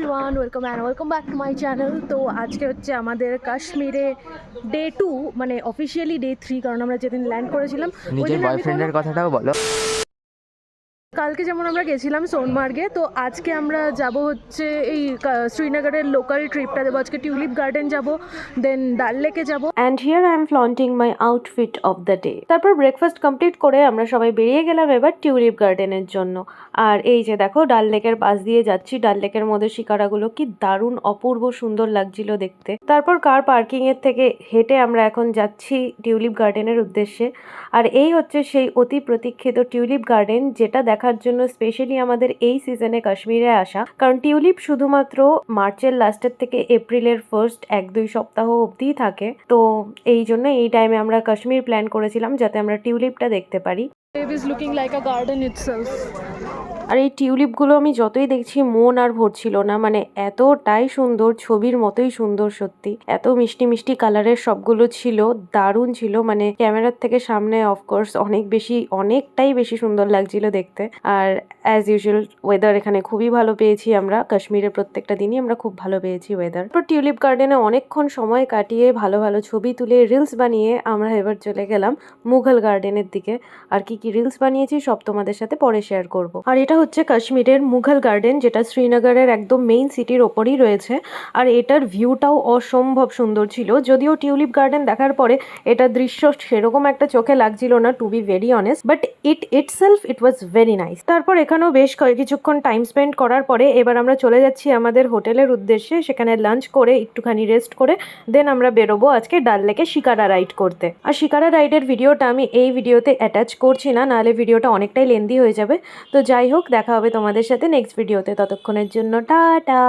Everyone, welcome back to my channel. তো আজকে হচ্ছে আমাদের কাশ্মীরে ডে 2, মানে অফিসিয়ালি ডে 3, কারণ আমরা যেদিন ল্যান্ড করেছিলাম ওই নিজের দিন আমি বয়ফ্রেন্ডের কথাটাও বলো। কালকে যেমন আমরা গেছিলাম সোনমার্গে, তো আজকে আমরা যাব হচ্ছে এই শ্রীনগরের লোকাল ট্রিপটা দেবো। আজকে টিউলিপ গার্ডেন যাব, দেন ডাল লেকে যাব। And here I am flaunting my outfit of the day. তারপর ব্রেকফাস্ট কমপ্লিট করে আমরা সবাই বেরিয়ে গেলাম এবার টিউলিপ গার্ডেনের জন্য। আর এই যে দেখো ডাল লেকের পাশ দিয়ে যাচ্ছি। ডাল লেকের মধ্যে শিকারাগুলো কি দারুণ অপূর্ব সুন্দর লাগছিল দেখতে। তারপর কার পার্কিং এর থেকে হেঁটে আমরা এখন যাচ্ছি টিউলিপ গার্ডেনের উদ্দেশ্যে। আর এই হচ্ছে সেই অতি প্রতীক্ষিত টিউলিপ গার্ডেন, যেটা দেখার জন্য স্পেশালি আমাদের এই সিজনে কাশ্মীরে আসা। কারণ টিউলিপ শুধুমাত্র মার্চের লাস্টের থেকে এপ্রিলের ফার্স্ট 1-2 সপ্তাহ অবধিই থাকে। তো এই জন্য এই টাইমে আমরা কাশ্মীর প্ল্যান করেছিলাম যাতে আমরা টিউলিপটা দেখতে পারি। It is looking like a garden itself. আর এই টিউলিপগুলো আমি যতই দেখছি মন আর ভরছিল না, মানে এতটাই সুন্দর, ছবির মতোই সুন্দর সত্যি। এত মিষ্টি মিষ্টি কালারের সবগুলো ছিল, দারুণ ছিল। মানে ক্যামেরার থেকে সামনে অফকোর্স অনেকটাই বেশি সুন্দর লাগছিল দেখতে। আর অ্যাজ ইউজুয়াল ওয়েদার এখানে খুবই ভালো পেয়েছি আমরা। কাশ্মীরের প্রত্যেকটা দিনই আমরা খুব ভালো পেয়েছি ওয়েদার। তারপর টিউলিপ গার্ডেনে অনেকক্ষণ সময় কাটিয়ে ভালো ভালো ছবি তুলে রিলস বানিয়ে আমরা এবার চলে গেলাম মুঘল গার্ডেনের দিকে। আর কি কি রিলস বানিয়েছি সব তোমাদের সাথে পরে শেয়ার করব। আর এটা হচ্ছে কাশ্মীরের মুঘল গার্ডেন, যেটা শ্রীনগরের একদম মেইন সিটির ওপরই রয়েছে। আর এটার ভিউটাও অসম্ভব সুন্দর ছিল। যদিও টিউলিপ গার্ডেন দেখার পরে এটা দৃশ্য সেরকম একটা চোখে লাগছিল না, to be very honest, but it was very nice. তারপর এখানেও বেশ কিছুক্ষণ টাইম স্পেন্ড করার পরে এবার আমরা চলে যাচ্ছি আমাদের হোটেলের উদ্দেশ্যে। সেখানে লাঞ্চ করে একটুখানি রেস্ট করে দেন আমরা বেরোবো আজকে ডাল লেকে শিকারা রাইড করতে। আর শিকারা রাইডের ভিডিওটা আমি এই ভিডিওতে অ্যাটাচ করছি না, নাহলে ভিডিওটা অনেকটাই লেন্দি হয়ে যাবে। তো যাই হোক, দেখা হবে তোমাদের সাথে নেক্সট ভিডিওতে। ততক্ষণের জন্য টাটা।